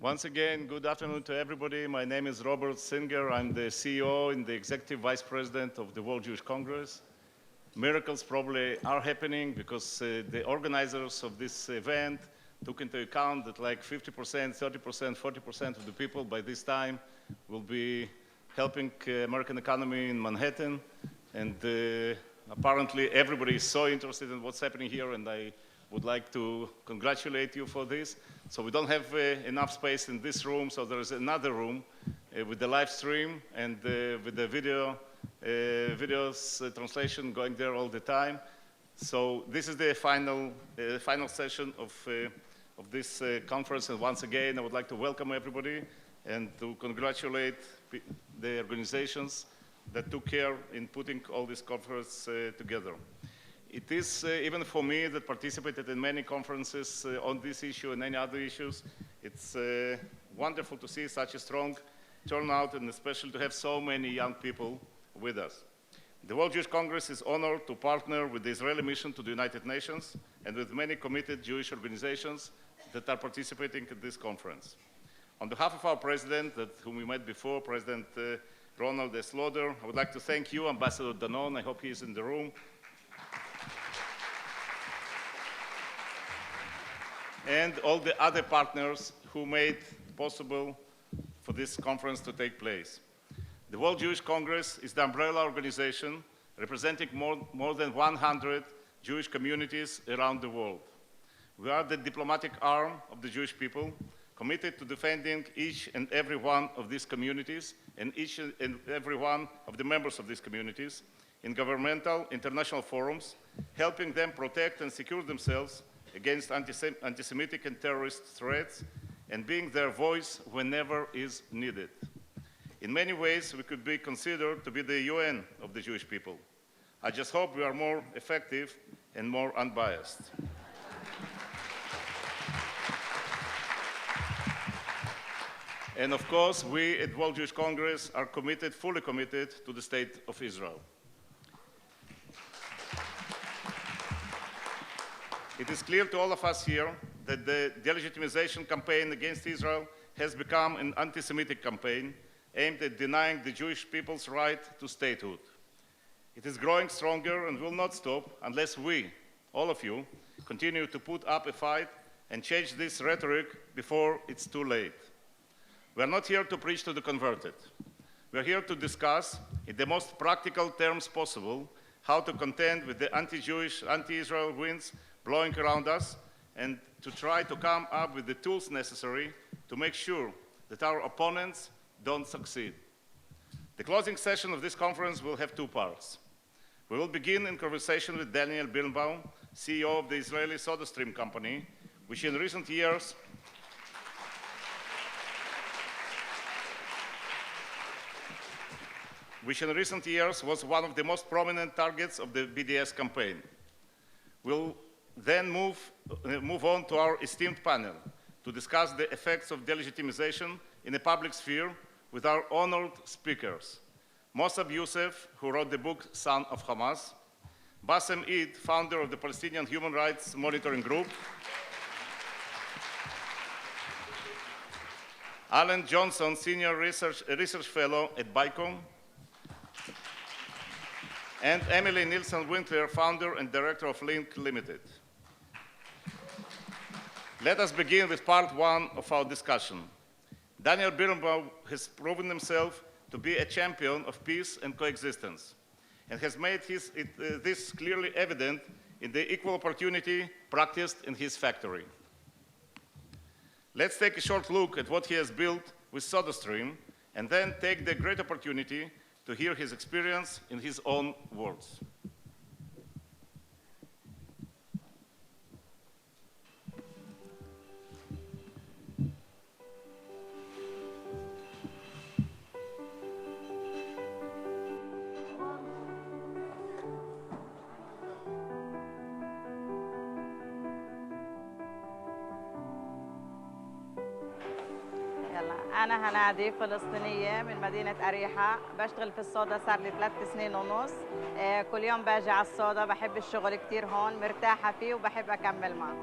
Once again, good afternoon to everybody. My name is Robert Singer. I'm the CEO and the Executive Vice President of the World Jewish Congress. Miracles probably are happening because the organizers of this event took into account that like 50%, 30%, 40% of the people by this time will be helping American economy in Manhattan. And apparently everybody is so interested in what's happening here, and I would like to congratulate you for this. So we don't have enough space in this room, so there is another room with the live stream and with the videos translation going there all the time. So this is the final session of this conference, and once again I would like to welcome everybody and to congratulate the organizations that took care in putting all this conference together. It is, even for me that participated in many conferences on this issue and many other issues, it's wonderful to see such a strong turnout, and especially to have so many young people with us. The World Jewish Congress is honored to partner with the Israeli mission to the United Nations and with many committed Jewish organizations that are participating in this conference. On behalf of our president, whom we met before, President Ronald S. Lauder, I would like to thank you, Ambassador Danon. I hope he is in the room. And all the other partners who made possible for this conference to take place. The World Jewish Congress is the umbrella organization representing more than 100 Jewish communities around the world. We are the diplomatic arm of the Jewish people, committed to defending each and every one of these communities and each and every one of the members of these communities in governmental international forums, helping them protect and secure themselves against anti-Semitic and terrorist threats, and being their voice whenever is needed. In many ways, we could be considered to be the UN of the Jewish people. I just hope we are more effective and more unbiased. And of course, we at World Jewish Congress are committed, fully committed to the State of Israel. It is clear to all of us here that the delegitimization campaign against Israel has become an anti-Semitic campaign aimed at denying the Jewish people's right to statehood. It is growing stronger and will not stop unless we, all of you, continue to put up a fight and change this rhetoric before it's too late. We are not here to preach to the converted. We are here to discuss, in the most practical terms possible, how to contend with the anti-Jewish, anti-Israel winds blowing around us, and to try to come up with the tools necessary to make sure that our opponents don't succeed. The closing session of this conference will have two parts. We will begin in conversation with Daniel Birnbaum, CEO of the Israeli SodaStream company, which in recent years was one of the most prominent targets of the BDS campaign. We'll then move on to our esteemed panel to discuss the effects of delegitimization in the public sphere with our honored speakers. NOSAB YOUSEF, who wrote the book Son of Hamas, BASSEM, founder of the Palestinian Human Rights Monitoring Group, Alan Johnson, Senior Research Fellow at BICOM, and Emily Nielsen-Winkler, founder and director of Link Limited. Let us begin with part one of our discussion. Daniel Birnbaum has proven himself to be a champion of peace and coexistence, and has made this clearly evident in the equal opportunity practiced in his factory. Let's take a short look at what he has built with SodaStream, and then take the great opportunity to hear his experience in his own words. أنا هنادي فلسطينية من مدينة أريحة، بشتغل في الصودا صار لي 3 سنين ونص. كل يوم باجي على الصودا، بحب الشغل كتير هون، مرتاحة فيه وبحب أكمل معه.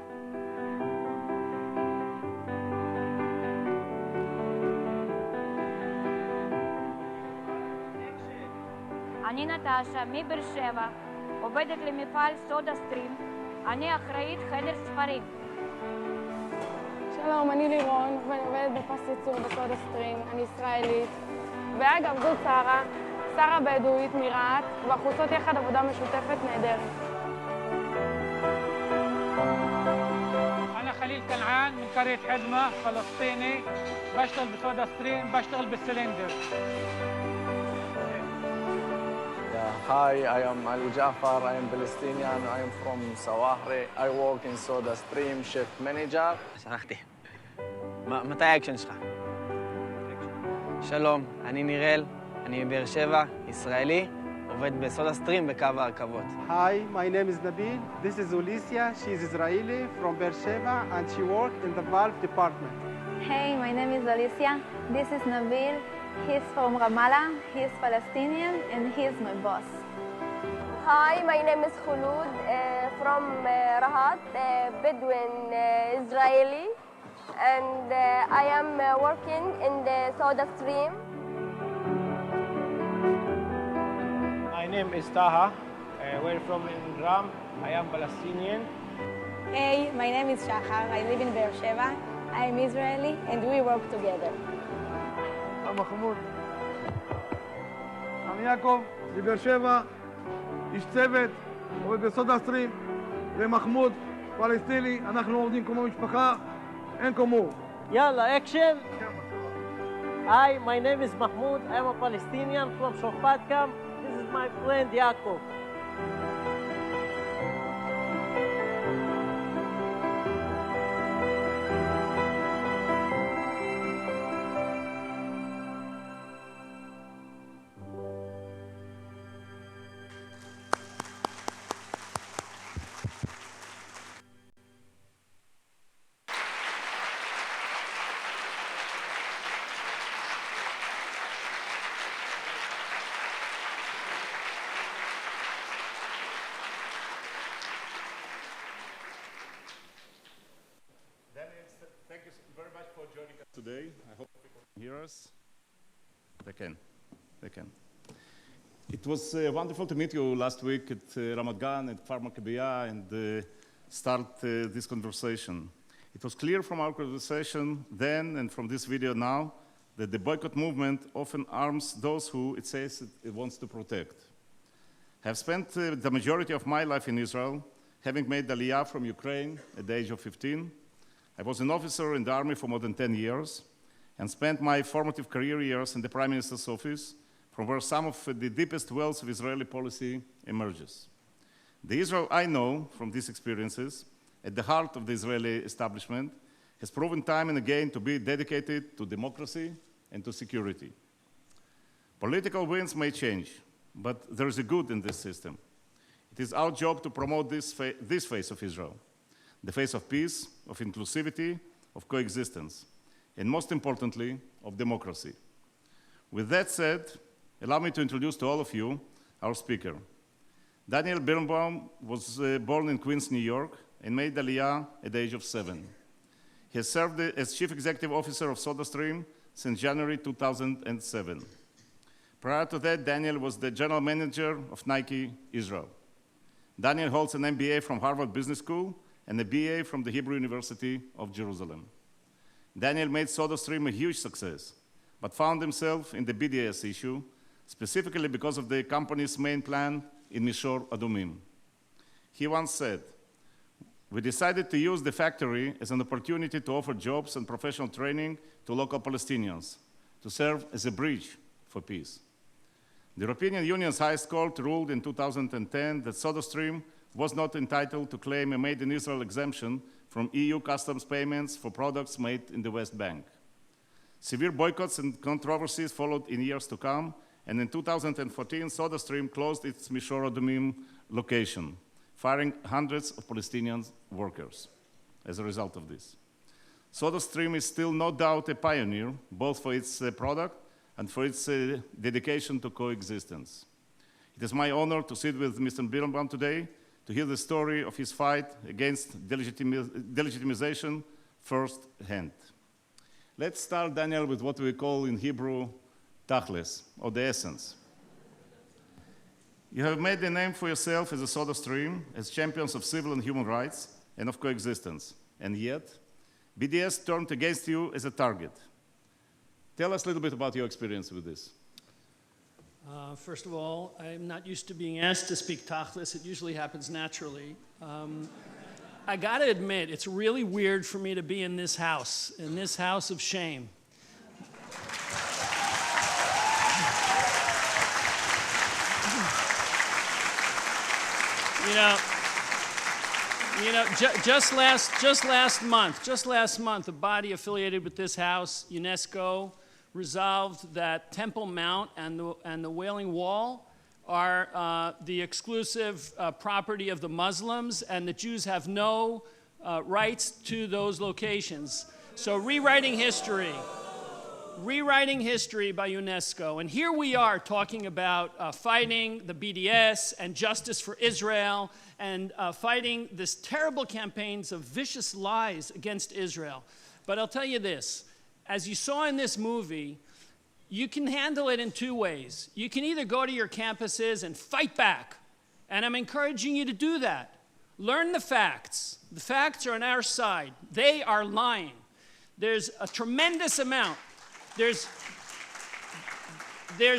אני נטשה מבאר שבע, עובדת למפעל סודה סטרים, אני אחראית חדר ספרים. שלום, אני לירון, ואני עובדת בפס ייצור בסודה סטרים, אני ישראלית. ואגב, זאת שרה בדואית מרהט, ואנחנו עושות יחד עבודה משותפת נהדרת. أنا خليل كنعان من قرية حزمة فلسطيني بشتغل بسودا ستريم بشتغل بالسلندر. Hi, I am Ali Jafar. I am Palestinian. I am from Sawahri. I work in Soda Stream, shift manager. שכחתי. מתי האקשן שלך? שלום, אני נירל, אני מבאר שבע, ישראלי, עובד בסודה סטרים בקו הרכבות. Hi, my name is Nabil. This is Ulicia. She's Israeli from Beersheba and she works in the valve department. Hey, my name is Alicia. This is Nabil. He's from Ramallah. He's Palestinian and he's my boss. Hi, my name is Khulud from Rahat, Bedouin Israeli, and I am working in the Soda Stream. My name is Taha. We're from Ram. I am Palestinian. Hey, my name is Shachar. I live in Beersheba. I am Israeli and we work together. I'm Mahmoud. I'm Yaakov, מבאר שבע, איש צוות, עובד בסודה סטרים, ומחמוד, פלסטיני, אנחנו עובדים כמו משפחה, אין כמוהו. יאללה, אקשן! Hi, my name is Mahmoud. I'm a Palestinian from Shorpatkam. This is my friend Yaakov. Thank you very much for joining us today. I hope people can hear us. They can. They can. It was wonderful to meet you last week at Ramat Gan and Kfar Maccabiah and start this conversation. It was clear from our conversation then and from this video now that the boycott movement often arms those who it says it wants to protect. I have spent the majority of my life in Israel, having made Aliyah from Ukraine at the age of 15. I was an officer in the army for more than 10 years and spent my formative career years in the Prime Minister's office, from where some of the deepest wells of Israeli policy emerges. The Israel I know from these experiences, at the heart of the Israeli establishment, has proven time and again to be dedicated to democracy and to security. Political winds may change, but there is a good in this system. It is our job to promote this face of Israel, the face of peace, of inclusivity, of coexistence, and most importantly, of democracy. With that said, allow me to introduce to all of you our speaker. Daniel Birnbaum was born in Queens, New York, and made Aliyah at the age of 7. He has served as Chief Executive Officer of SodaStream since January 2007. Prior to that, Daniel was the General Manager of Nike Israel. Daniel holds an MBA from Harvard Business School and a BA from the Hebrew University of Jerusalem. Daniel made SodaStream a huge success, but found himself in the BDS issue, specifically because of the company's main plan in Mishor Adumim. He once said, "We decided to use the factory as an opportunity to offer jobs and professional training to local Palestinians, to serve as a bridge for peace." The European Union's highest court ruled in 2010 that SodaStream was not entitled to claim a Made in Israel exemption from EU customs payments for products made in the West Bank. Severe boycotts and controversies followed in years to come, and in 2014, SodaStream closed its Mishor Adumim location, firing hundreds of Palestinian workers as a result of this. SodaStream is still no doubt a pioneer, both for its product and for its dedication to coexistence. It is my honor to sit with Mr. Birnbaum today to hear the story of his fight against delegitimization firsthand. Let's start, Daniel, with what we call in Hebrew, tachlis, or the essence. You have made a name for yourself as a SodaStream, as champions of civil and human rights and of coexistence. And yet, BDS turned against you as a target. Tell us a little bit about your experience with this. First of all, I'm not used to being asked to speak tachlis. It usually happens naturally. I gotta admit, it's really weird for me to be in this house of shame. Just last month, a body affiliated with this house, UNESCO, resolved that Temple Mount and the Wailing Wall are the exclusive property of the Muslims, and the Jews have no rights to those locations. So rewriting history by UNESCO. And here we are talking about fighting the BDS and justice for Israel and fighting this terrible campaigns of vicious lies against Israel. But I'll tell you this, as you saw in this movie, you can handle it in two ways. You can either go to your campuses and fight back, and I'm encouraging you to do that. Learn the facts. The facts are on our side. They are lying. There's a tremendous amount. There's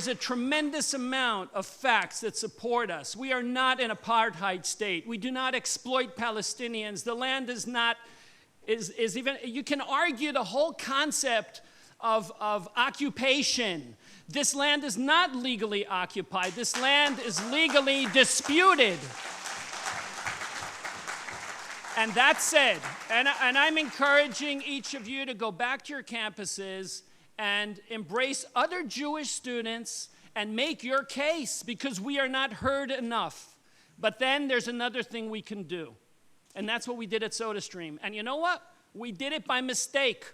a tremendous amount of facts that support us. We are not an apartheid state. We do not exploit Palestinians. The land is not, is even, you can argue the whole concept of occupation. This land is not legally occupied. This land is legally disputed. And that said, and I'm encouraging each of you to go back to your campuses and embrace other Jewish students and make your case, because we are not heard enough. But then there's another thing we can do, and that's what we did at SodaStream. And you know what? We did it by mistake.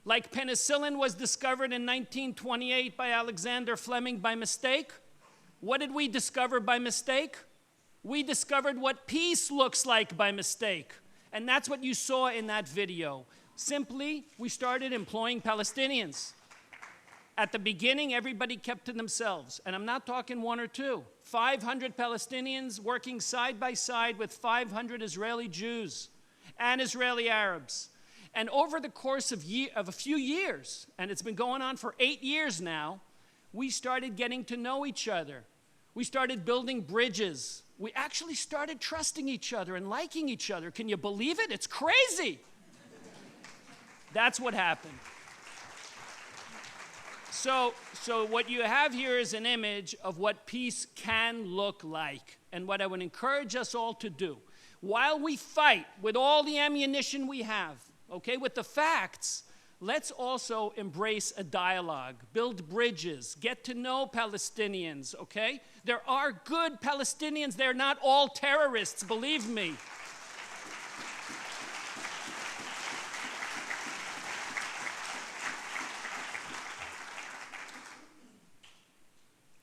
Like penicillin was discovered in 1928 by Alexander Fleming by mistake. What did we discover by mistake? We discovered what peace looks like by mistake. And that's what you saw in that video. Simply, we started employing Palestinians. At the beginning, everybody kept to themselves. And I'm not talking one or two. 500 Palestinians working side by side with 500 Israeli Jews and Israeli Arabs. And over the course of a few years, and it's been going on for 8 years now, we started getting to know each other. We started building bridges. We actually started trusting each other and liking each other. Can you believe it? It's crazy. That's what happened. So what you have here is an image of what peace can look like, and what I would encourage us all to do. While we fight with all the ammunition we have, okay, with the facts, let's also embrace a dialogue, build bridges, get to know Palestinians, okay? There are good Palestinians. They're not all terrorists, believe me.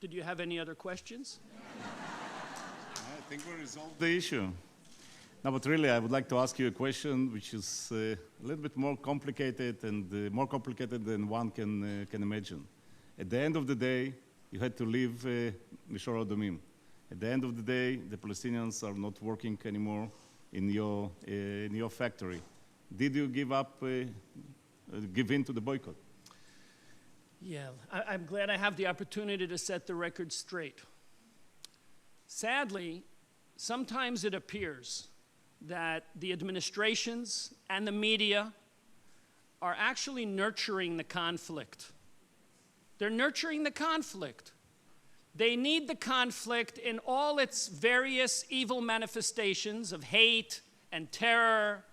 Did you have any other questions? I think we resolved the issue. No, but really, I would like to ask you a question which is a little bit more complicated, and more complicated than one can imagine. At the end of the day, you had to leave Mishor Adomim. At the end of the day, the Palestinians are not working anymore in your factory. Did you give in to the boycott? Yeah, I'm glad I have the opportunity to set the record straight. Sadly, sometimes it appears that the administrations and the media are actually nurturing the conflict. They're nurturing the conflict. They need the conflict in all its various evil manifestations of hate and terror,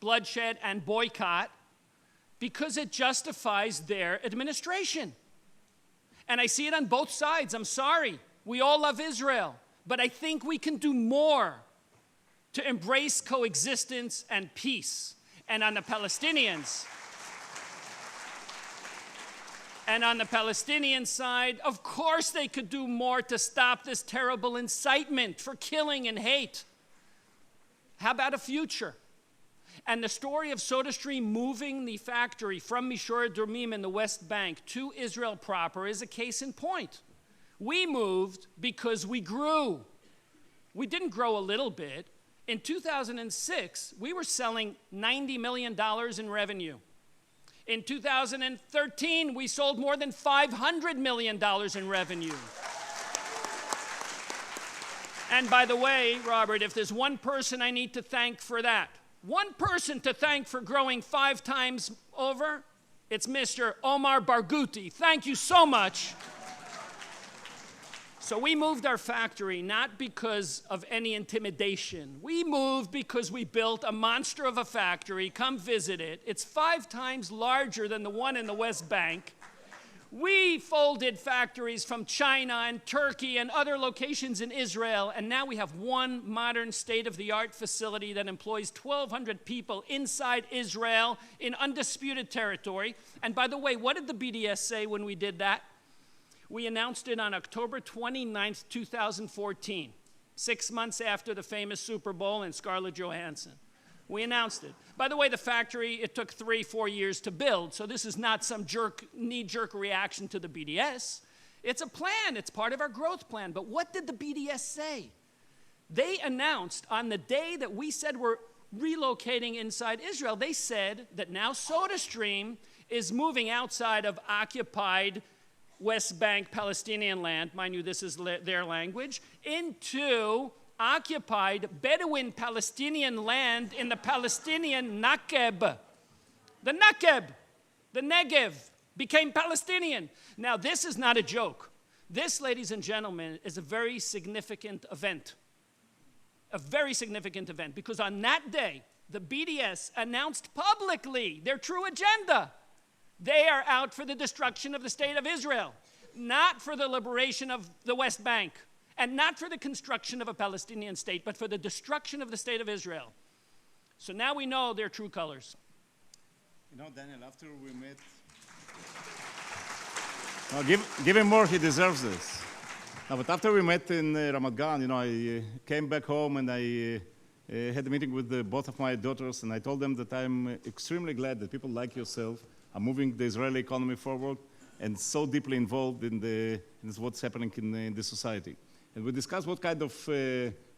bloodshed and boycott, because it justifies their administration. And I see it on both sides. I'm sorry. We all love Israel. But I think we can do more to embrace coexistence and peace. And on the Palestinians, side, of course they could do more to stop this terrible incitement for killing and hate. How about a future? And the story of SodaStream moving the factory from Mishor Adomim in the West Bank to Israel proper is a case in point. We moved because we grew. We didn't grow a little bit. In 2006, we were selling $90 million in revenue. In 2013, we sold more than $500 million in revenue. And by the way, Robert, if there's one person I need to thank for that, one person to thank for growing 5 times over, it's Mr. Omar Barghouti. Thank you so much. So we moved our factory not because of any intimidation. We moved because we built a monster of a factory. Come visit it. It's 5 times larger than the one in the West Bank. We folded factories from China and Turkey and other locations in Israel, and now we have one modern state-of-the-art facility that employs 1,200 people inside Israel in undisputed territory. And by the way, what did the BDS say when we did that? We announced it on October 29th, 2014, 6 months after the famous Super Bowl and Scarlett Johansson. We announced it. By the way, the factory, it took 3-4 years to build, so this is not some knee-jerk reaction to the BDS. It's a plan. It's part of our growth plan. But what did the BDS say? They announced on the day that we said we're relocating inside Israel, they said that now SodaStream is moving outside of occupied West Bank Palestinian land, mind you, this is their language, into occupied Bedouin Palestinian land in the Palestinian Nakeb. The Nakeb, the Negev, became Palestinian. Now, this is not a joke. This, ladies and gentlemen, is a very significant event. A very significant event, because on that day, the BDS announced publicly their true agenda. They are out for the destruction of the state of Israel, not for the liberation of the West Bank, and not for the construction of a Palestinian state, but for the destruction of the state of Israel. So now we know their true colors. You know, Daniel, after we met... give him more, he deserves this. No, but after we met in Ramat Gan, you know, I came back home and I had a meeting with both of my daughters, and I told them that I'm extremely glad that people like yourself are moving the Israeli economy forward and so deeply involved in what's happening in the society. And we discussed what kind of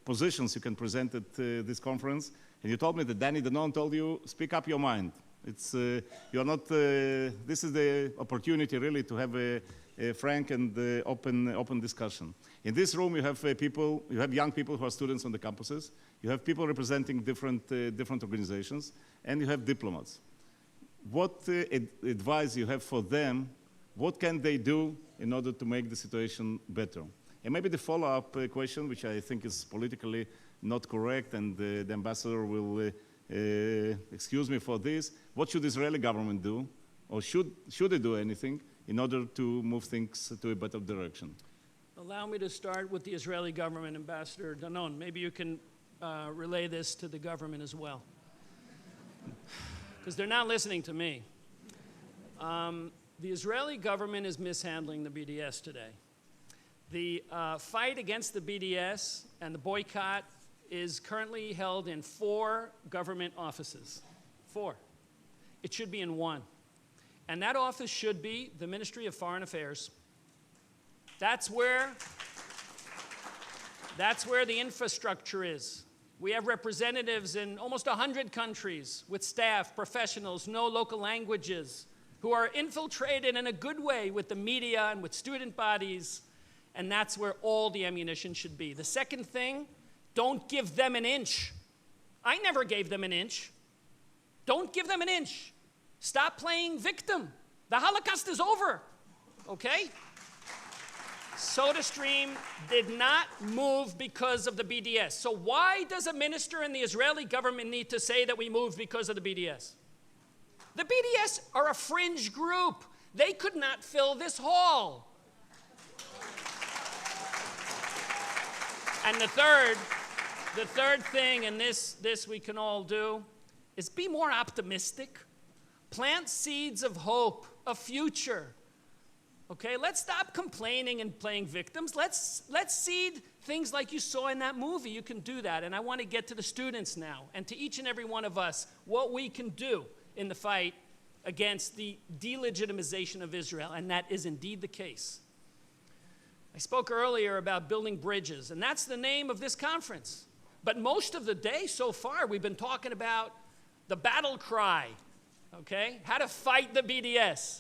positions you can present at this conference. And you told me that Danny Danon told you, speak up your mind. It's, you're not, this is the opportunity really to have a frank and open discussion. In this room you have people, you have young people who are students on the campuses, you have people representing different organizations, and you have diplomats. What advice you have for them? What can they do in order to make the situation better? And maybe the follow-up question, which I think is politically not correct, and the ambassador will excuse me for this, what should the Israeli government do, or should they do anything in order to move things to a better direction? Allow me to start with the Israeli government, Ambassador Danon. Maybe you can relay this to the government as well, because they're not listening to me. The Israeli government is mishandling the BDS today. The fight against the BDS and the boycott is currently held in 4 government offices. 4. It should be in 1. And that office should be the Ministry of Foreign Affairs. That's where the infrastructure is. We have representatives in almost 100 countries with staff, professionals, no local languages, who are infiltrated in a good way with the media and with student bodies, and that's where all the ammunition should be. The second thing, don't give them an inch. I never gave them an inch. Don't give them an inch. Stop playing victim. The Holocaust is over, okay? SodaStream did not move because of the BDS. So why does a minister in the Israeli government need to say that we moved because of the BDS? The BDS are a fringe group. They could not fill this hall. And the third thing, and this we can all do, is be more optimistic. Plant seeds of hope, a future. Okay, let's stop complaining and playing victims. Let's seed things like you saw in that movie. You can do that. And I want to get to the students now, and to each and every one of us, what we can do in the fight against the delegitimization of Israel, and that is indeed the case. I spoke earlier about building bridges, and that's the name of this conference. But most of the day so far, we've been talking about the battle cry, okay? How to fight the BDS.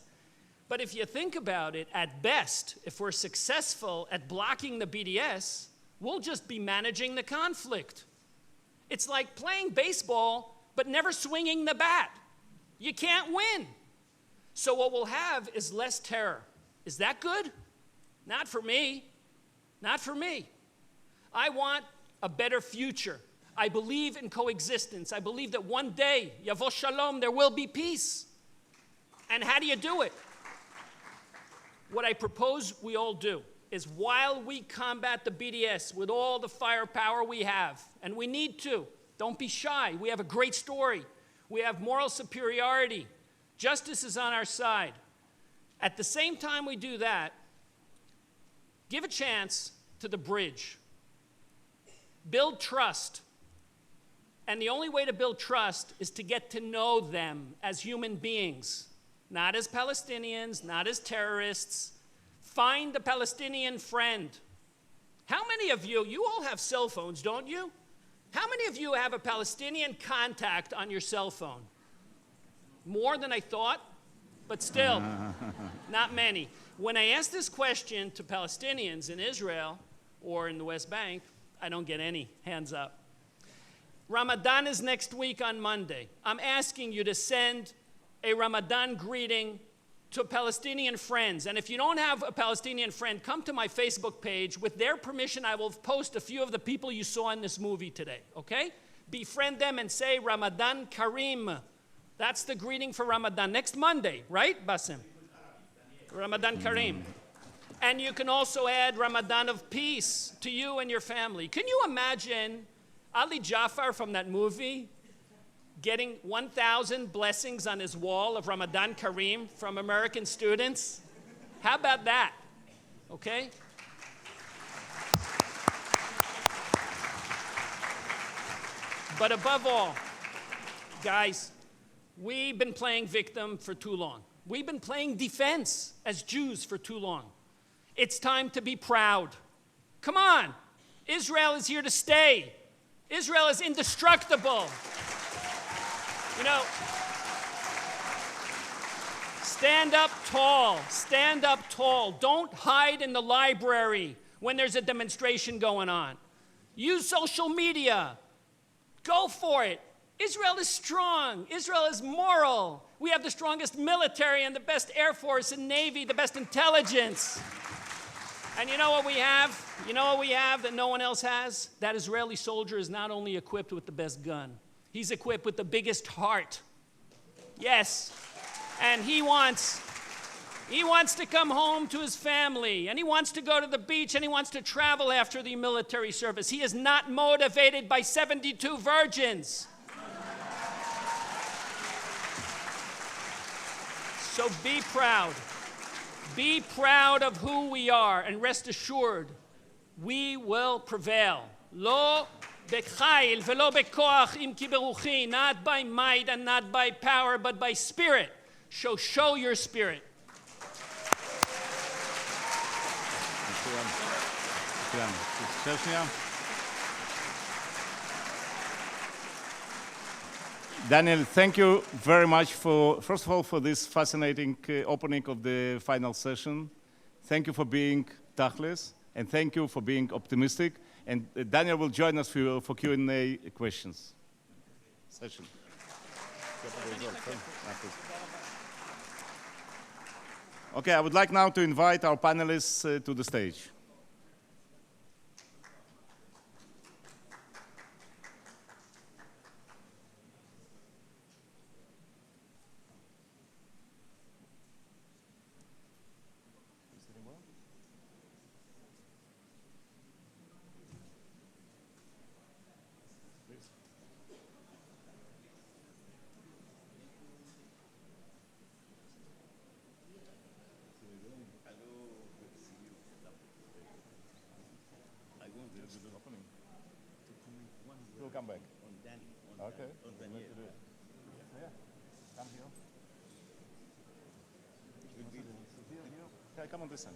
But if you think about it, at best, if we're successful at blocking the BDS, we'll just be managing the conflict. It's like playing baseball, but never swinging the bat. You can't win. So what we'll have is less terror. Is that good? Not for me. Not for me. I want a better future. I believe in coexistence. I believe that one day, Yavo Shalom, there will be peace. And how do you do it? What I propose we all do is while we combat the BDS with all the firepower we have, and we need to, don't be shy. We have a great story. We have moral superiority. Justice is on our side. At the same time we do that, give a chance to the bridge. Build trust. And the only way to build trust is to get to know them as human beings, not as Palestinians, not as terrorists. Find a Palestinian friend. How many of you, you all have cell phones, don't you? How many of you have a Palestinian contact on your cell phone? More than I thought, but still, not many. When I ask this question to Palestinians in Israel or in the West Bank, I don't get any hands up. Ramadan is next week on Monday. I'm asking you to send a Ramadan greeting to Palestinian friends. And if you don't have a Palestinian friend, come to my Facebook page. With their permission, I will post a few of the people you saw in this movie today, okay? Befriend them and say Ramadan Kareem. That's the greeting for Ramadan. Next Monday, right, BASSEM? Ramadan Kareem. And you can also add Ramadan of peace to you and your family. Can you imagine Ali Jafar from that movie getting 1,000 blessings on his wall of Ramadan Kareem from American students? How about that? Okay? But above all, guys, we've been playing victim for too long. We've been playing defense as Jews for too long. It's time to be proud. Come on. Israel is here to stay. Israel is indestructible. You know, stand up tall. Stand up tall. Don't hide in the library when there's a demonstration going on. Use social media. Go for it. Israel is strong. Israel is moral. We have the strongest military and the best Air Force and Navy, the best intelligence. And you know what we have? You know what we have that no one else has? That Israeli soldier is not only equipped with the best gun, he's equipped with the biggest heart. Yes. And he wants to come home to his family, and he wants to go to the beach, and he wants to travel after the military service. He is not motivated by 72 virgins. So be proud. Be proud of who we are, and rest assured, we will prevail. Lo b'chayil velo b'koach im ki beruchi, not by might and not by power, but by spirit. So show your spirit. Daniel, thank you very much for, first of all, for this fascinating opening of the final session. Thank you for being tachlis, and thank you for being optimistic. And Daniel will join us for Q&A questions session. Okay, I would like now to invite our panelists to the stage. We'll come back. Okay. Yeah. Come here. Okay, come on this side.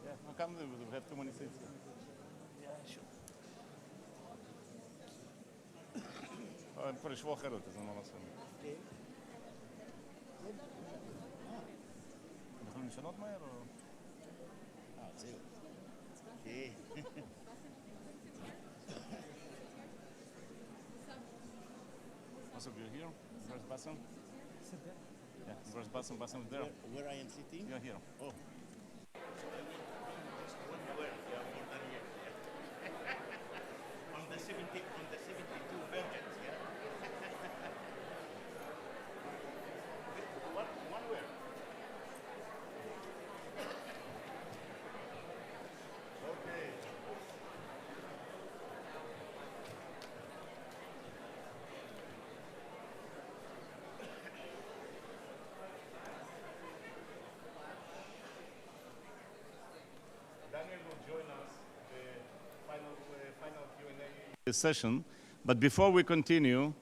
Yeah. come, we have too many seats. Yeah, sure. הם כבר ישבו אחרת, אז אני לא נעשה. אנחנו יכולים לשנות מהר או... זהו. אוקיי. Also, you're here? Where's BASSEM? Sit there. Yeah, where's BASSEM? BASSEM is there. Where I am sitting? You're here. Oh. On the 72 virgins, yeah? One word. Okay. Daniel will join us the final Q&A session. But before we continue,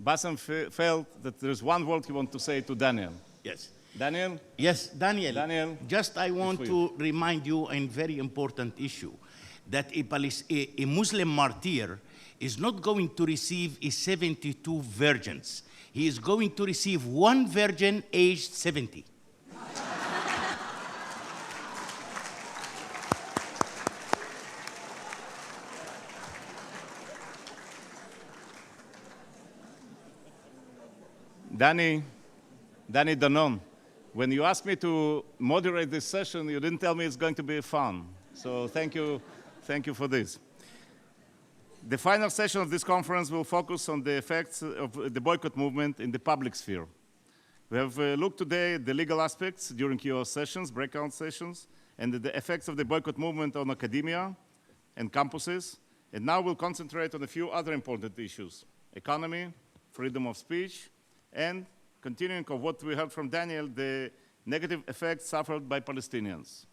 BASSEM felt that there's one word he wants to say to Daniel. Yes. Daniel? Yes, Daniel. Daniel. Just I want to remind you a very important issue, that a Muslim martyr is not going to receive 72 virgins. He is going to receive one virgin aged 70. Danny Danon, when you asked me to moderate this session, you didn't tell me it's going to be fun. So thank you for this. The final session of this conference will focus on the effects of the boycott movement in the public sphere. We have looked today at the legal aspects during your sessions, breakout sessions, and the effects of the boycott movement on academia and campuses. And now we'll concentrate on a few other important issues: economy, freedom of speech, and continuing of what we heard from Daniel, the negative effects suffered by Palestinians.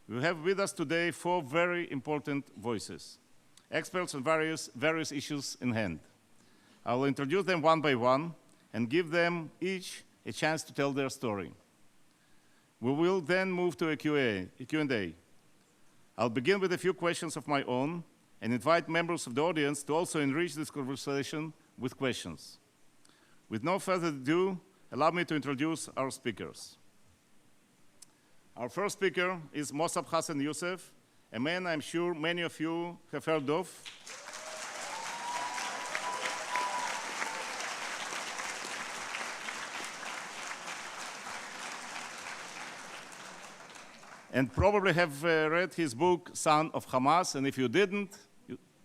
We have with us today 4 very important voices, experts on various issues in hand. I will introduce them one by one and give them each a chance to tell their story. We will then move to a Q&A. I'll begin with a few questions of my own and invite members of the audience to also enrich this conversation with questions. With no further ado, allow me to introduce our speakers. Our first speaker is NOSAB HASSAN YOUSEF, a man I'm sure many of you have heard of. And probably have read his book, Son of Hamas, and if you didn't,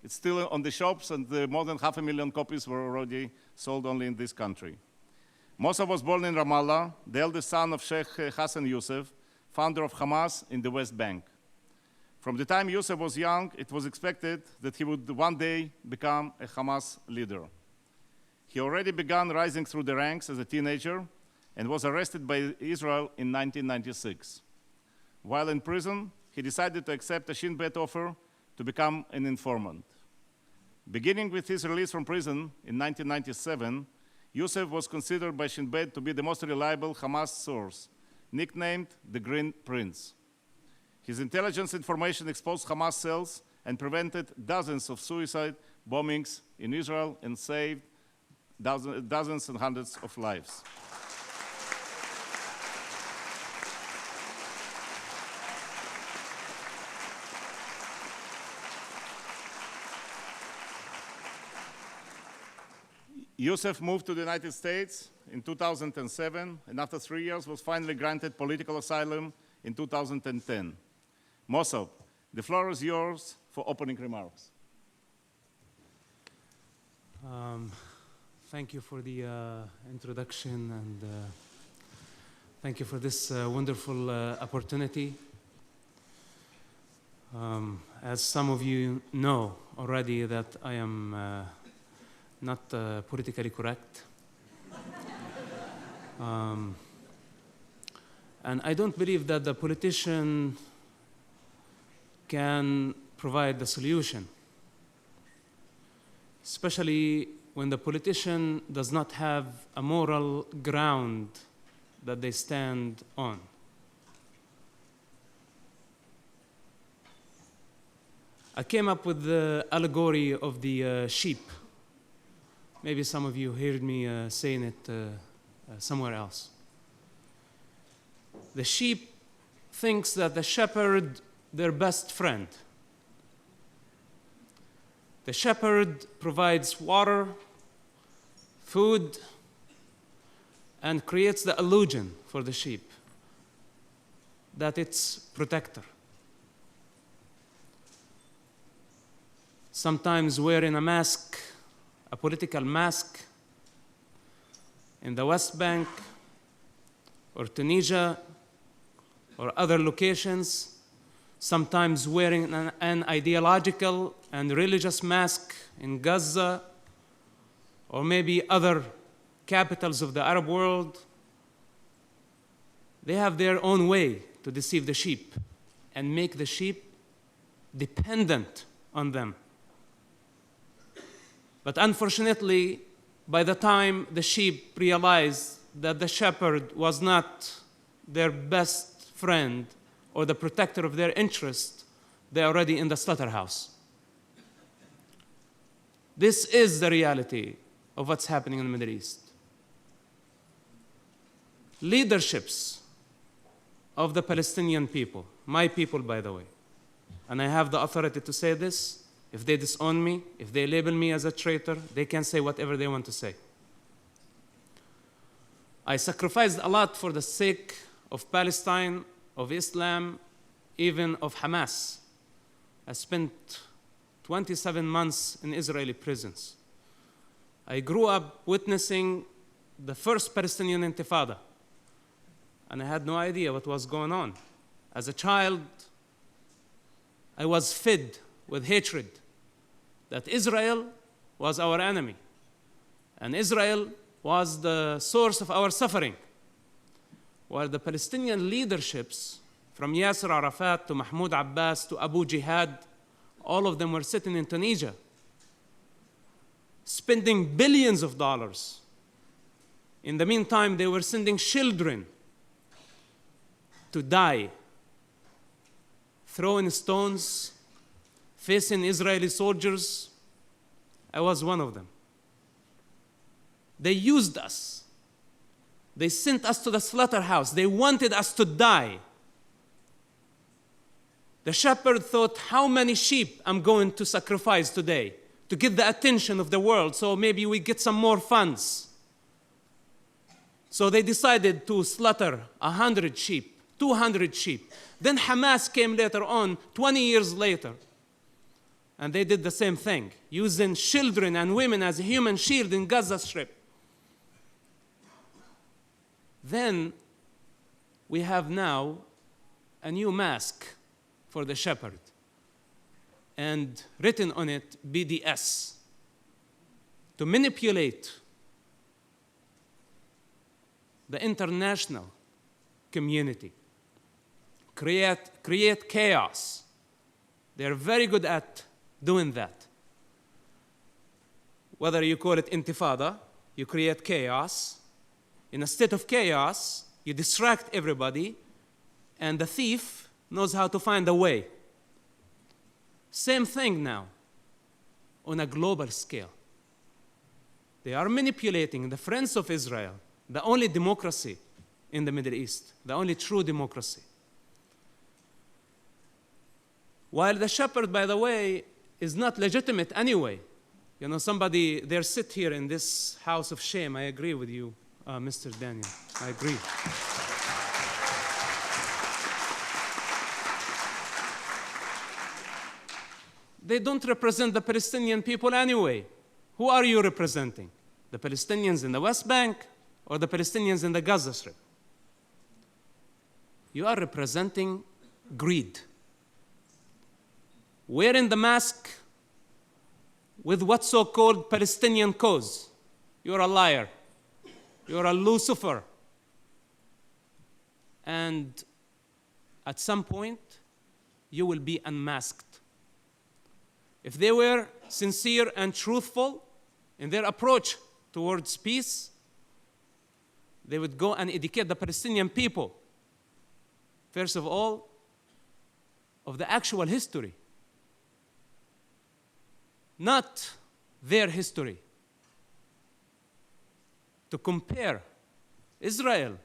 it's still on the shops, and more than 500,000 copies were already sold only in this country. Mossab was born in Ramallah, the eldest son of Sheikh Hassan Yousef, founder of Hamas in the West Bank. From the time Yousef was young, it was expected that he would one day become a Hamas leader. He already began rising through the ranks as a teenager and was arrested by Israel in 1996. While in prison, he decided to accept a Shin Bet offer to become an informant. Beginning with his release from prison in 1997, Yousef was considered by Shin Bet to be the most reliable Hamas source, nicknamed the Green Prince. His intelligence information exposed Hamas cells and prevented dozens of suicide bombings in Israel and saved dozens and hundreds of lives. Yousef moved to the United States in 2007, and after 3 years was finally granted political asylum in 2010. Mossab, the floor is yours for opening remarks. Thank you for the introduction, and thank you for this wonderful opportunity. As some of you know already, that I am not politically correct. And I don't believe that the politician can provide the solution, especially when the politician does not have a moral ground that they stand on. I came up with the allegory of the sheep. Maybe some of you heard me saying it somewhere else. The sheep thinks that the shepherd, their best friend. The shepherd provides water, food, and creates the illusion for the sheep that it's protector. Sometimes wearing a mask, a political mask, in the West Bank or Tunisia or other locations, sometimes wearing an ideological and religious mask in Gaza or maybe other capitals of the Arab world. They have their own way to deceive the sheep and make the sheep dependent on them. But unfortunately, by the time the sheep realized that the shepherd was not their best friend or the protector of their interest, they're already in the slaughterhouse. This is the reality of what's happening in the Middle East. Leaderships of the Palestinian people, my people, by the way, and I have the authority to say this. If they disown me, if they label me as a traitor, they can say whatever they want to say. I sacrificed a lot for the sake of Palestine, of Islam, even of Hamas. I spent 27 months in Israeli prisons. I grew up witnessing the first Palestinian Intifada, and I had no idea what was going on. As a child, I was fed with hatred that Israel was our enemy, and Israel was the source of our suffering. While the Palestinian leaderships, from Yasser Arafat to Mahmoud Abbas to Abu Jihad, all of them were sitting in Tunisia, spending billions of dollars. In the meantime, they were sending children to die, throwing stones, facing Israeli soldiers. I was one of them. They used us. They sent us to the slaughterhouse. They wanted us to die. The shepherd thought, how many sheep I'm going to sacrifice today to get the attention of the world, so maybe we get some more funds. So they decided to slaughter 100 sheep, 200 sheep. Then Hamas came later on, 20 years later, and they did the same thing, using children and women as a human shield in Gaza Strip. Then we have now a new mask for the shepherd, and written on it, BDS, to manipulate the international community, create chaos. They're very good at doing that. Whether you call it intifada, you create chaos. In a state of chaos, you distract everybody, and the thief knows how to find a way. Same thing now, on a global scale. They are manipulating the friends of Israel, the only democracy in the Middle East, the only true democracy. While the shepherd, by the way, is not legitimate anyway. You know, somebody, they sit here in this house of shame. I agree with you, Mr. Daniel. I agree. They don't represent the Palestinian people anyway. Who are you representing? The Palestinians in the West Bank or the Palestinians in the Gaza Strip? You are representing greed. Wearing the mask with what so-called Palestinian cause. You're a liar. You're a Lucifer. And at some point, you will be unmasked. If they were sincere and truthful in their approach towards peace, they would go and educate the Palestinian people, first of all, of the actual history. not their history. To compare Israel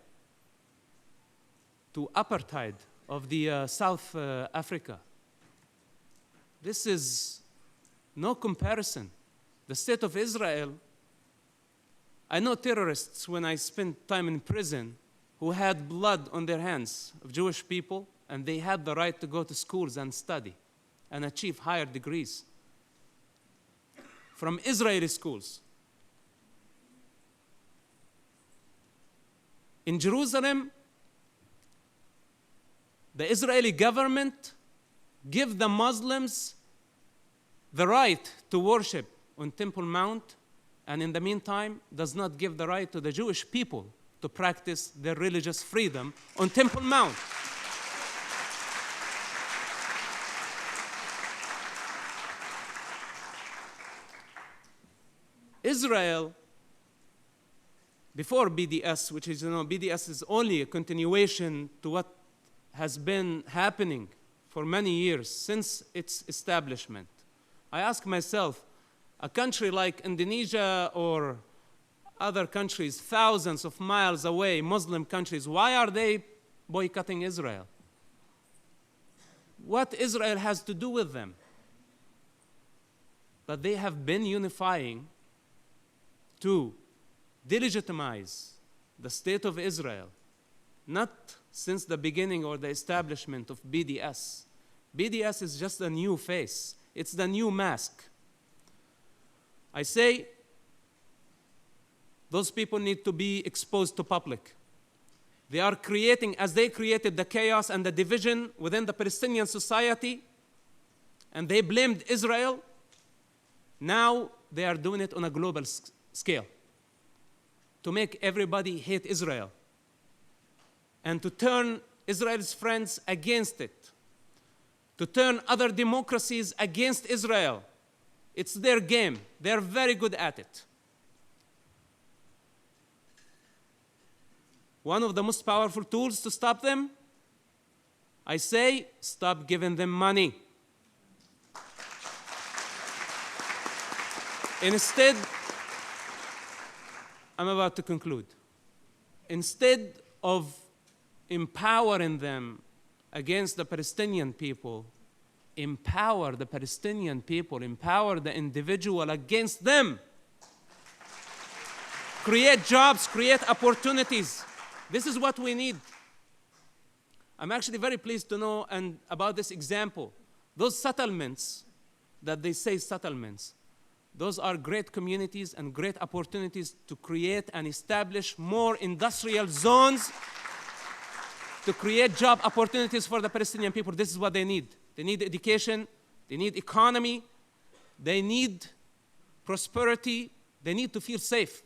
to apartheid of the South Africa. This is no comparison. The state of Israel, I know terrorists when I spent time in prison who had blood on their hands of Jewish people, and they had the right to go to schools and study and achieve higher degrees from Israeli schools. In Jerusalem, the Israeli government give the Muslims the right to worship on Temple Mount, and in the meantime does not give the right to the Jewish people to practice their religious freedom on Temple Mount. Israel, before BDS, which is, BDS is only a continuation to what has been happening for many years since its establishment. I ask myself, a country like Indonesia or other countries thousands of miles away, Muslim countries, why are they boycotting Israel? What Israel has to do with them? But they have been unifying to delegitimize the state of Israel, not since the beginning or the establishment of BDS. BDS is just a new face. It's the new mask. I say those people need to be exposed to public. They are creating, as they created the chaos and the division within the Palestinian society, and they blamed Israel, now they are doing it on a global scale to make everybody hate Israel and to turn Israel's friends against it, to turn other democracies against Israel. It's their game. They're very good at it. One of the most powerful tools to stop them, I say, stop giving them money. Instead, I'm about to conclude. Instead of empowering them against the Palestinian people, empower the Palestinian people, empower the individual against them. Create jobs, create opportunities. This is what we need. I'm actually very pleased to know and about this example. Those settlements that they say settlements, those are great communities and great opportunities to create and establish more industrial zones, to create job opportunities for the Palestinian people. This is what they need. They need education, they need economy, they need prosperity, they need to feel safe.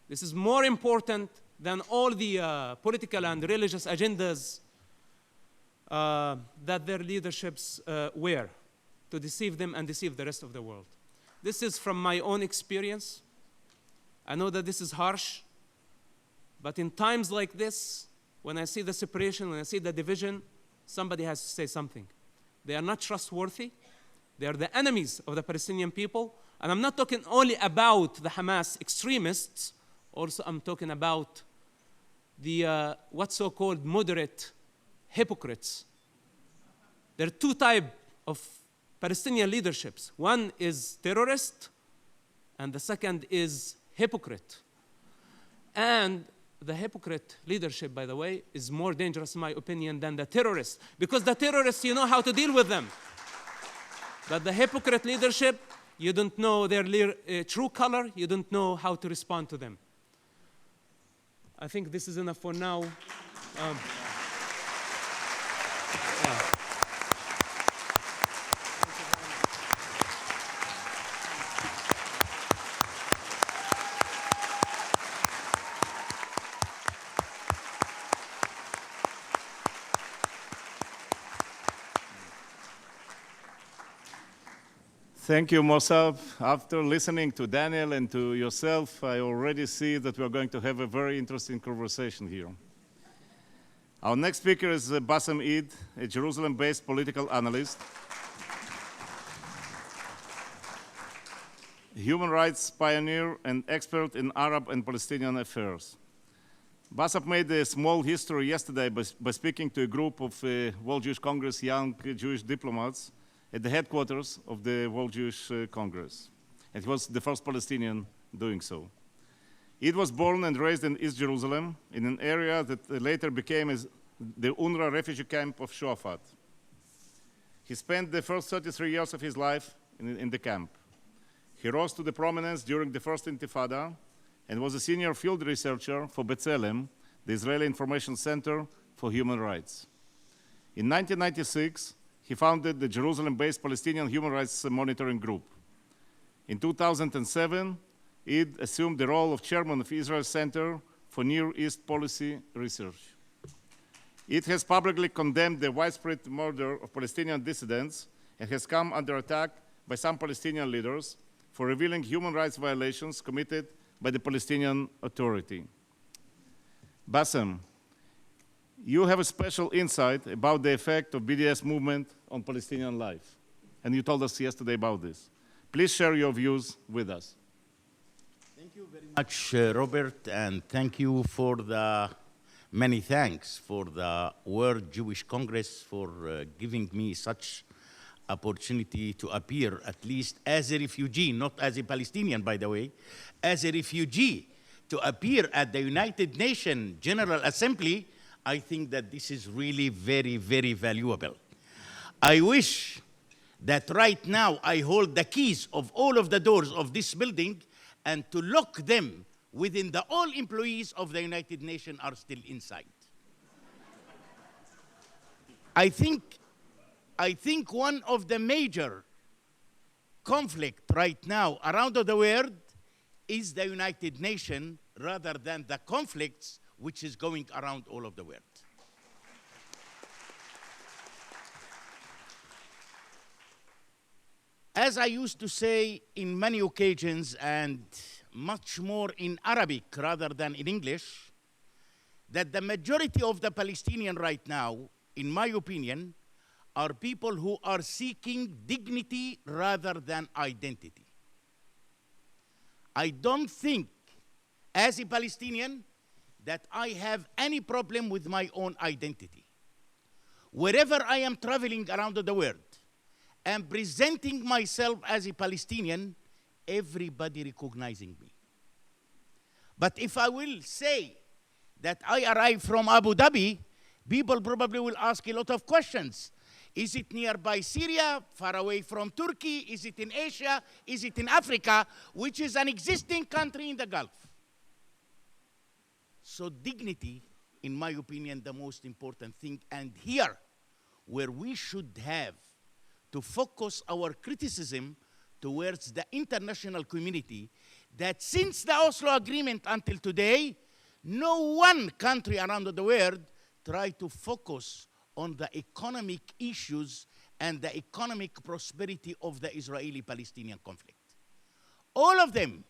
This is more important than all the political and religious agendas that their leaderships wear to deceive them and deceive the rest of the world. This is from my own experience. I know that this is harsh, but in times like this, when I see the separation, when I see the division, somebody has to say something. They are not trustworthy. They are the enemies of the Palestinian people. And I'm not talking only about the Hamas extremists. Also, I'm talking about the what's so-called moderate hypocrites. There are two types of Palestinian leaderships. One is terrorist, and the second is hypocrite. And the hypocrite leadership, by the way, is more dangerous, in my opinion, than the terrorists. Because the terrorists, you know how to deal with them. But the hypocrite leadership, you don't know their true color, you don't know how to respond to them. I think this is enough for now. Thank you, NOSAB. After listening to Daniel and to yourself, I already see that we're going to have a very interesting conversation here. Our next speaker is BASSEM Eid, a Jerusalem-based political analyst. human rights pioneer and expert in Arab and Palestinian affairs. BASSEM made a small history yesterday by speaking to a group of World Jewish Congress young Jewish diplomats at the headquarters of the World Jewish Congress. And he was the first Palestinian doing so. He was born and raised in East Jerusalem, in an area that later became the UNRWA refugee camp of Shuafat. He spent the first 33 years of his life in the camp. He rose to the prominence during the first Intifada and was a senior field researcher for BASSEM, the Israeli Information Center for Human Rights. In 1996, he founded the Jerusalem-based Palestinian Human Rights Monitoring Group. In 2007, he assumed the role of chairman of Israel Center for Near East Policy Research. It has publicly condemned the widespread murder of Palestinian dissidents and has come under attack by some Palestinian leaders for revealing human rights violations committed by the Palestinian Authority. BASSEM, you have a special insight about the effect of BDS movement on Palestinian life, and you told us yesterday about this. Please share your views with us. Thank you very much, Robert, and thank you for the many thanks for the World Jewish Congress for giving me such opportunity to appear, at least as a refugee, not as a Palestinian, by the way, as a refugee, to appear at the United Nations General Assembly. I think that this is really very, very valuable. I wish that right now I hold the keys of all of the doors of this building and to lock them within the all employees of the United Nations are still inside. I think one of the major conflict right now around the world is the United Nations rather than the conflicts which is going around all of the world. As I used to say in many occasions, and much more in Arabic rather than in English, that the majority of the Palestinians right now, in my opinion, are people who are seeking dignity rather than identity. I don't think, as a Palestinian, that I have any problem with my own identity. Wherever I am traveling around the world and presenting myself as a Palestinian, everybody recognizing me. But if I will say that I arrived from Abu Dhabi, people probably will ask a lot of questions. Is it nearby Syria, far away from Turkey? Is it in Asia? Is it in Africa, which is an existing country in the Gulf? So dignity, in my opinion, the most important thing. And here, where we should have to focus our criticism towards the international community, that since the Oslo Agreement until today, no one country around the world tried to focus on the economic issues and the economic prosperity of the Israeli-Palestinian conflict. All of them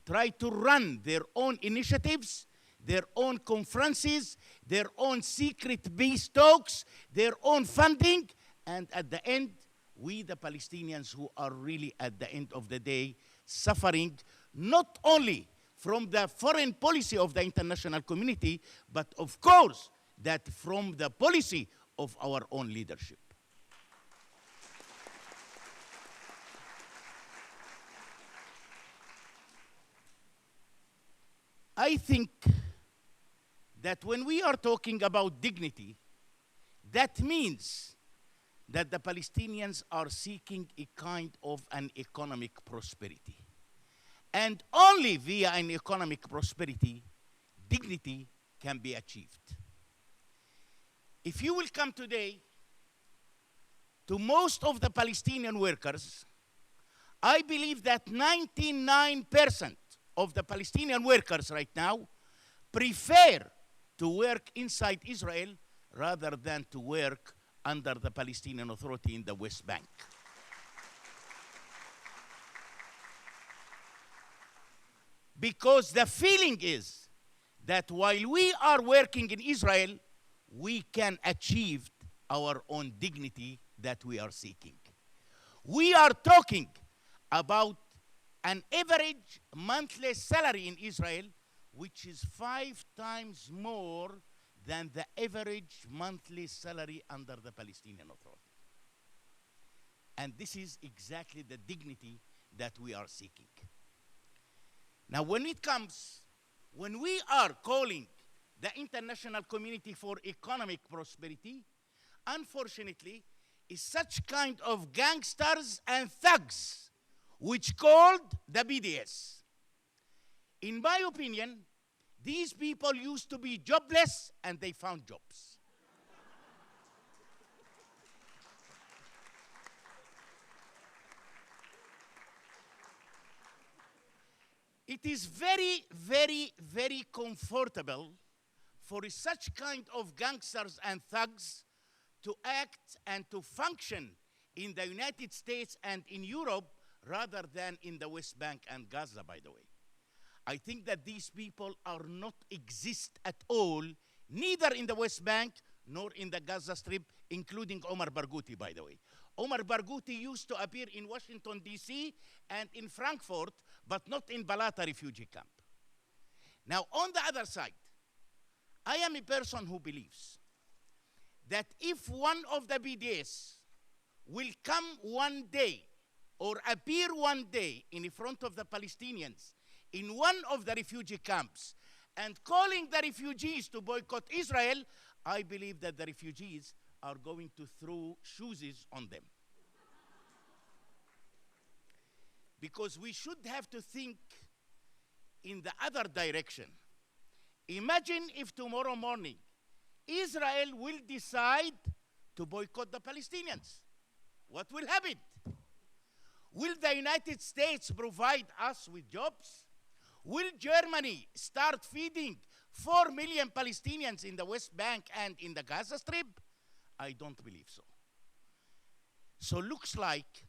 tried to run their own initiatives, their own conferences, their own secret peace talks, their own funding, and at the end, we the Palestinians who are really at the end of the day suffering not only from the foreign policy of the international community, but of course that from the policy of our own leadership. I think that when we are talking about dignity, that means that the Palestinians are seeking a kind of an economic prosperity. And only via an economic prosperity, dignity can be achieved. If you will come today to most of the Palestinian workers, I believe that 99% of the Palestinian workers right now prefer to work inside Israel rather than to work under the Palestinian Authority in the West Bank. Because the feeling is that while we are working in Israel, we can achieve our own dignity that we are seeking. We are talking about an average monthly salary in Israel, which is 5 times more than the average monthly salary under the Palestinian Authority. And this is exactly the dignity that we are seeking. Now, when we are calling the international community for economic prosperity, unfortunately, is such kind of gangsters and thugs, which called the BDS. In my opinion, these people used to be jobless and they found jobs. It is very, very, very comfortable for such kind of gangsters and thugs to act and to function in the United States and in Europe rather than in the West Bank and Gaza, by the way. I think that these people are not exist at all, neither in the West Bank nor in the Gaza Strip, including Omar Barghouti, by the way. Omar Barghouti used to appear in Washington, D.C. and in Frankfurt, but not in Balata refugee camp. Now, on the other side, I am a person who believes that if one of the BDS will come one day or appear one day in front of the Palestinians in one of the refugee camps and calling the refugees to boycott Israel, I believe that the refugees are going to throw shoes on them. Because we should have to think in the other direction. Imagine if tomorrow morning Israel will decide to boycott the Palestinians. What will happen? Will the United States provide us with jobs? Will Germany start feeding 4 million Palestinians in the West Bank and in the Gaza Strip? I don't believe so. So looks like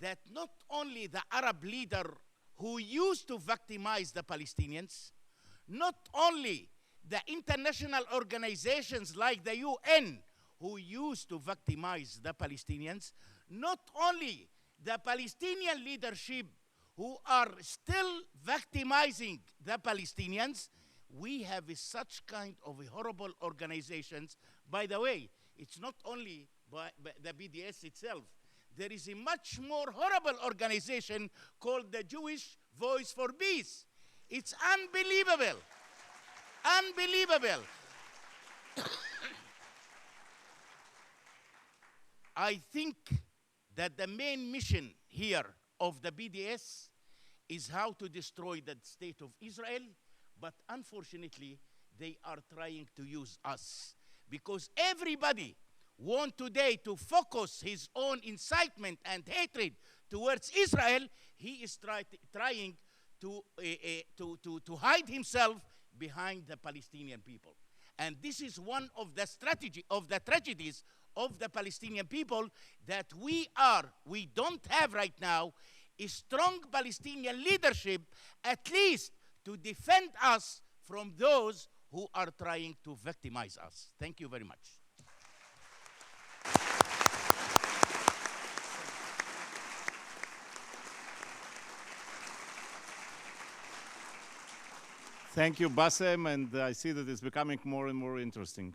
that not only the Arab leader who used to victimize the Palestinians, not only the international organizations like the UN who used to victimize the Palestinians, not only the Palestinian leadership who are still victimizing the Palestinians, we have such kind of horrible organizations. By the way, it's not only by the BDS itself. There is a much more horrible organization called the Jewish Voice for Peace. It's unbelievable. Unbelievable. I think that the main mission here of the BDS is how to destroy the state of Israel, but unfortunately, they are trying to use us. Because everybody wants today to focus his own incitement and hatred towards Israel. He is trying to hide himself behind the Palestinian people. And this is one of the tragedies of the Palestinian people, that we don't have right now a strong Palestinian leadership, at least to defend us from those who are trying to victimize us. Thank you very much. Thank you, BASSEM, and I see that it's becoming more and more interesting.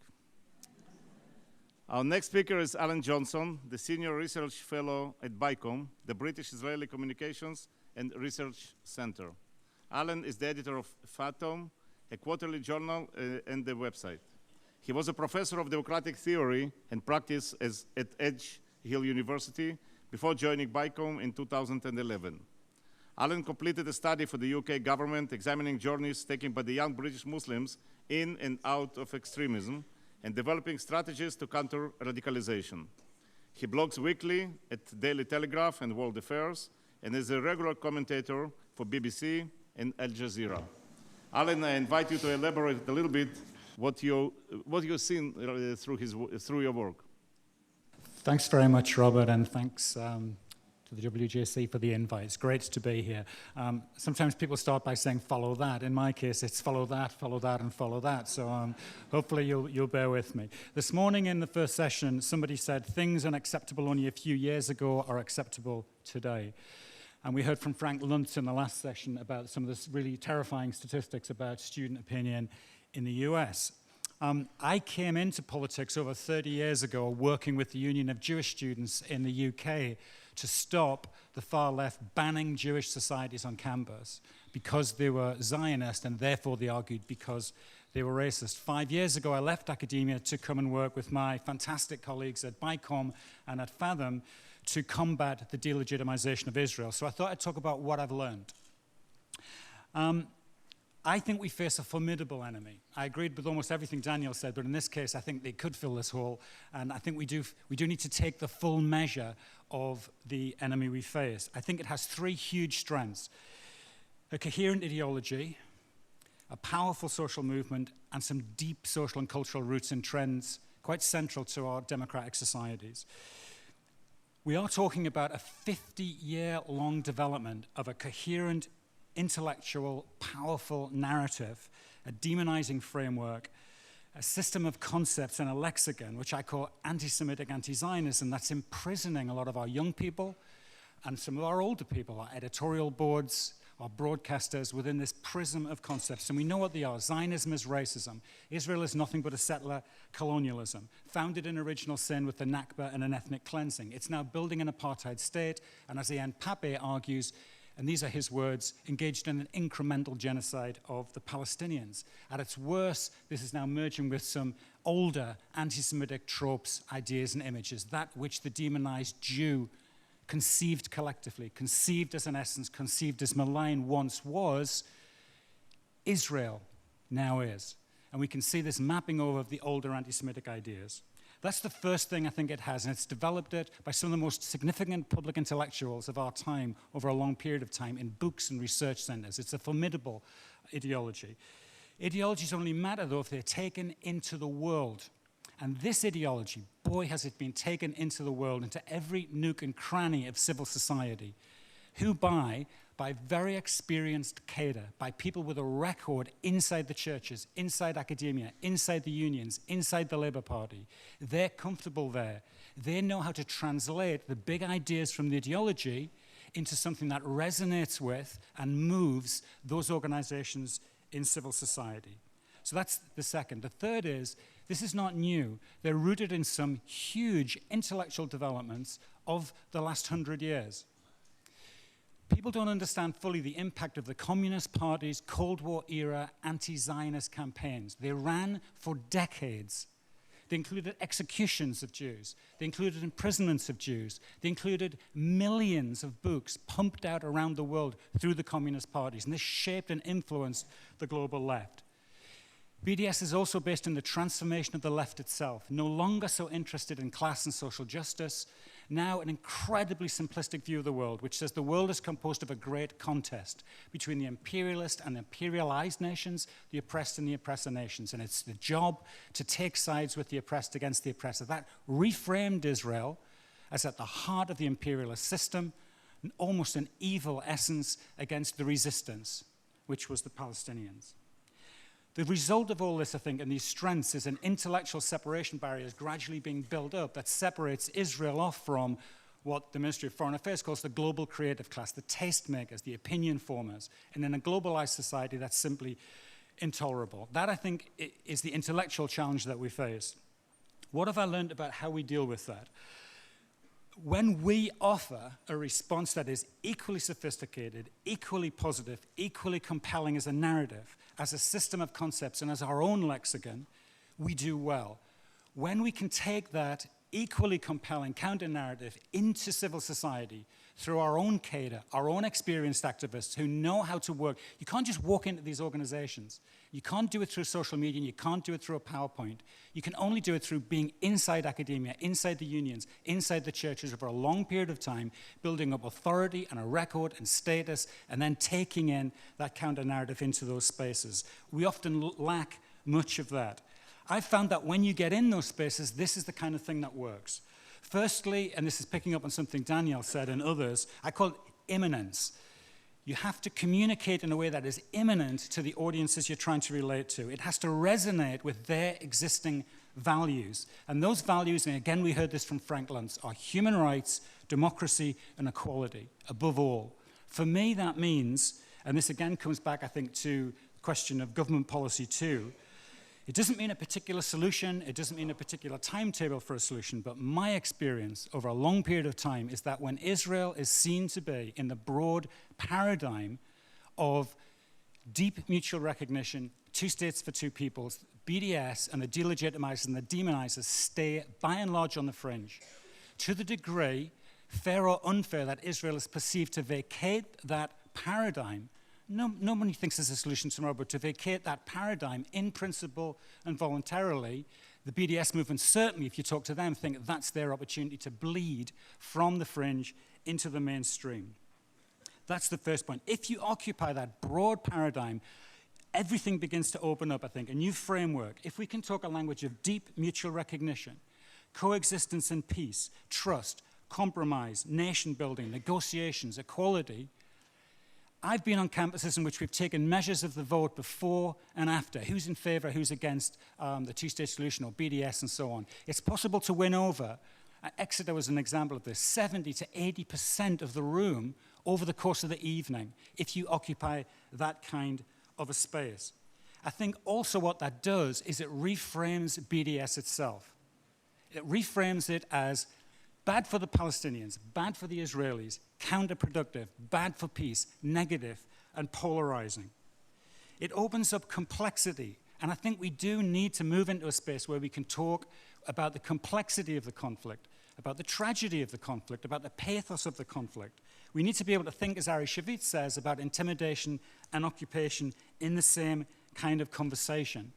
Our next speaker is Alan Johnson, the Senior Research Fellow at BICOM, the British-Israeli Communications and Research Center. Alan is the editor of Fathom, a quarterly journal and the website. He was a professor of democratic theory and practice at Edge Hill University before joining BICOM in 2011. Alan completed a study for the UK government examining journeys taken by the young British Muslims in and out of extremism and developing strategies to counter radicalization. He blogs weekly at Daily Telegraph and World Affairs and is a regular commentator for BBC and Al Jazeera. Alan, I invite you to elaborate a little bit what you've seen through your work. Thanks very much, Robert, and thanks to the WGSC for the invite. It's great to be here. Sometimes people start by saying, follow that. In my case, it's follow that, and follow that. So hopefully you'll bear with me. This morning in the first session, somebody said things unacceptable only a few years ago are acceptable today. And we heard from Frank Luntz in the last session about some of this really terrifying statistics about student opinion in the US. I came into politics over 30 years ago working with the Union of Jewish Students in the UK to stop the far left banning Jewish societies on campus because they were Zionist, and therefore they argued because they were racist. 5 years ago, I left academia to come and work with my fantastic colleagues at BICOM and at Fathom to combat the delegitimization of Israel. So I thought I'd talk about what I've learned. I think we face a formidable enemy. I agreed with almost everything Daniel said, but in this case, I think they could fill this hole, and I think we do need to take the full measure of the enemy we face. I think it has three huge strengths: a coherent ideology, a powerful social movement, and some deep social and cultural roots and trends quite central to our democratic societies. We are talking about a 50-year-long development of a coherent, intellectual, powerful narrative, a demonizing framework, a system of concepts and a lexicon, which I call anti-Semitic anti-Zionism, that's imprisoning a lot of our young people and some of our older people, our editorial boards, our broadcasters, within this prism of concepts. And we know what they are. Zionism is racism. Israel is nothing but a settler colonialism, founded in original sin with the Nakba and an ethnic cleansing. It's now building an apartheid state, and as Ian Pape argues, and these are his words, engaged in an incremental genocide of the Palestinians. At its worst, this is now merging with some older anti-Semitic tropes, ideas, and images, that which the demonized Jew conceived collectively, conceived as an essence, conceived as malign once was, Israel now is. And we can see this mapping over the older anti-Semitic ideas. That's the first thing I think it has, and it's developed it by some of the most significant public intellectuals of our time over a long period of time in books and research centers. It's a formidable ideology. Ideologies only matter, though, if they're taken into the world. And this ideology, boy, has it been taken into the world, into every nook and cranny of civil society, who by very experienced cadre, by people with a record inside the churches, inside academia, inside the unions, inside the Labour Party, they're comfortable there. They know how to translate the big ideas from the ideology into something that resonates with and moves those organizations in civil society. So that's the second. The third is, this is not new. They're rooted in some huge intellectual developments of the last 100 years. People don't understand fully the impact of the Communist Party's Cold War era anti-Zionist campaigns. They ran for decades. They included executions of Jews. They included imprisonments of Jews. They included millions of books pumped out around the world through the Communist parties, and this shaped and influenced the global left. BDS is also based on the transformation of the left itself, no longer so interested in class and social justice, now an incredibly simplistic view of the world, which says the world is composed of a great contest between the imperialist and imperialized nations, the oppressed and the oppressor nations, and it's the job to take sides with the oppressed against the oppressor. That reframed Israel as at the heart of the imperialist system, almost an evil essence against the resistance, which was the Palestinians. The result of all this, I think, and these strengths is an intellectual separation barrier gradually being built up that separates Israel off from what the Ministry of Foreign Affairs calls the global creative class, the tastemakers, the opinion formers. And in a globalized society, that's simply intolerable. That, I think, is the intellectual challenge that we face. What have I learned about how we deal with that? When we offer a response that is equally sophisticated, equally positive, equally compelling as a narrative, as a system of concepts, and as our own lexicon, we do well. When we can take that equally compelling counter-narrative into civil society through our own cadre, our own experienced activists who know how to work. You can't just walk into these organizations. You can't do it through social media, and you can't do it through a PowerPoint. You can only do it through being inside academia, inside the unions, inside the churches over a long period of time, building up authority and a record and status, and then taking in that counter-narrative into those spaces. We often lack much of that. I've found that when you get in those spaces, this is the kind of thing that works. Firstly, and this is picking up on something Daniel said and others, I call it immanence. You have to communicate in a way that is immanent to the audiences you're trying to relate to. It has to resonate with their existing values. And those values, and again we heard this from Frank Luntz, are human rights, democracy, and equality, above all. For me, that means, and this again comes back, I think, to the question of government policy too, it doesn't mean a particular solution, it doesn't mean a particular timetable for a solution, but my experience over a long period of time is that when Israel is seen to be in the broad paradigm of deep mutual recognition, two states for two peoples, BDS and the delegitimizers and the demonizers stay by and large on the fringe. To the degree, fair or unfair, that Israel is perceived to vacate that paradigm, nobody thinks there's a solution tomorrow, but to vacate that paradigm in principle and voluntarily, the BDS movement certainly, if you talk to them, think that's their opportunity to bleed from the fringe into the mainstream. That's the first point. If you occupy that broad paradigm, everything begins to open up, I think, a new framework. If we can talk a language of deep mutual recognition, coexistence and peace, trust, compromise, nation building, negotiations, equality. I've been on campuses in which we've taken measures of the vote before and after, who's in favor, who's against the two-state solution or BDS and so on. It's possible to win over. Exeter was an example of this, 70 to 80% of the room over the course of the evening, if you occupy that kind of a space. I think also what that does is it reframes BDS itself. It reframes it as bad for the Palestinians, bad for the Israelis, counterproductive, bad for peace, negative, and polarizing. It opens up complexity, and I think we do need to move into a space where we can talk about the complexity of the conflict, about the tragedy of the conflict, about the pathos of the conflict. We need to be able to think, as Ari Shavit says, about intimidation and occupation in the same kind of conversation.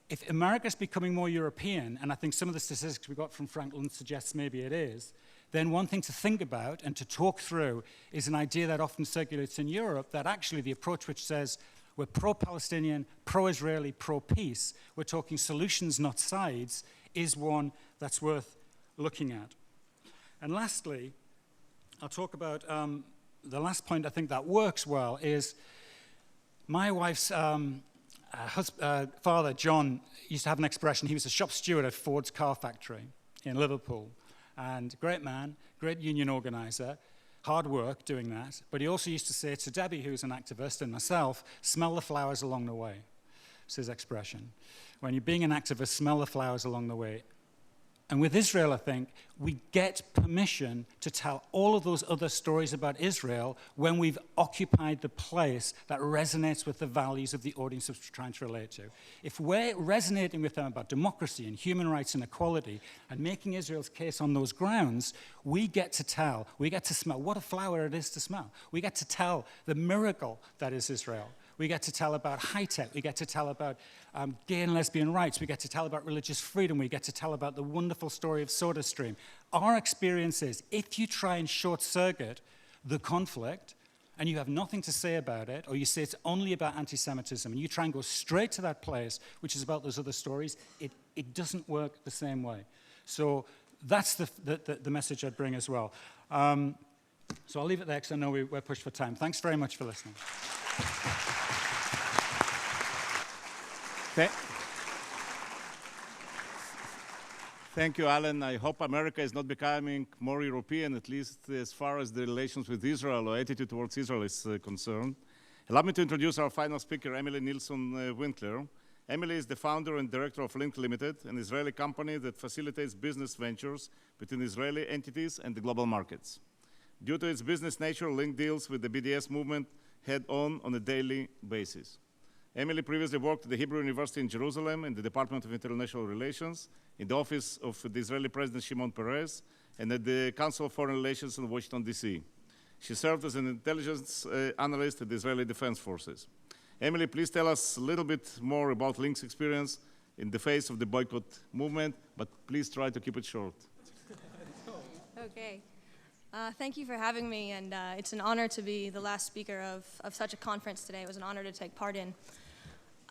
If America's becoming more European, and I think some of the statistics we got from Franklin suggests maybe it is, then one thing to think about and to talk through is an idea that often circulates in Europe, that actually the approach which says we're pro-Palestinian, pro-Israeli, pro-peace, we're talking solutions, not sides, is one that's worth looking at. And lastly, I'll talk about the last point I think that works well is my wife's father, John, used to have an expression. He was a shop steward at Ford's car factory in Liverpool. And great man, great union organizer, hard work doing that. But he also used to say to Debbie, who's an activist, and myself, smell the flowers along the way. It's his expression. When you're being an activist, smell the flowers along the way. And with Israel, I think, we get permission to tell all of those other stories about Israel when we've occupied the place that resonates with the values of the audience that we're trying to relate to. If we're resonating with them about democracy and human rights and equality and making Israel's case on those grounds, we get to tell, we get to smell what a flower it is to smell. We get to tell the miracle that is Israel. We get to tell about high-tech. We get to tell about gay and lesbian rights. We get to tell about religious freedom. We get to tell about the wonderful story of SodaStream. Our experience is, if you try and short-circuit the conflict and you have nothing to say about it, or you say it's only about anti-Semitism, and you try and go straight to that place, which is about those other stories, it doesn't work the same way. So that's the message I'd bring as well. So I'll leave it there because I know we're pushed for time. Thanks very much for listening. Thank you, Alan. I hope America is not becoming more European, at least as far as the relations with Israel or attitude towards Israel is concerned. Allow me to introduce our final speaker, Emily Nilsson-Winkler. Emily is the founder and director of Link Limited, an Israeli company that facilitates business ventures between Israeli entities and the global markets. Due to its business nature, Link deals with the BDS movement head-on a daily basis. Emily previously worked at the Hebrew University in Jerusalem in the Department of International Relations, in the office of the Israeli President Shimon Peres, and at the Council of Foreign Relations in Washington, D.C. She served as an intelligence analyst at the Israeli Defense Forces. Emily, please tell us a little bit more about Link's experience in the face of the boycott movement, but please try to keep it short. Okay. Thank you for having me, and it's an honor to be the last speaker of such a conference today. It was an honor to take part in.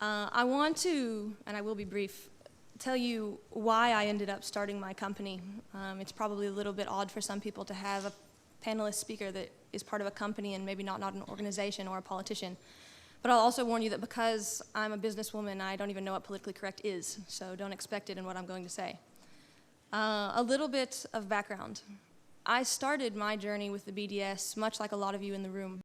I want to, and I will be brief, tell you why I ended up starting my company. It's probably a little bit odd for some people to have a panelist speaker that is part of a company and maybe not an organization or a politician. But I'll also warn you that because I'm a businesswoman, I don't even know what politically correct is, so don't expect it in what I'm going to say. A little bit of background. I started my journey with the BDS much like a lot of you in the room.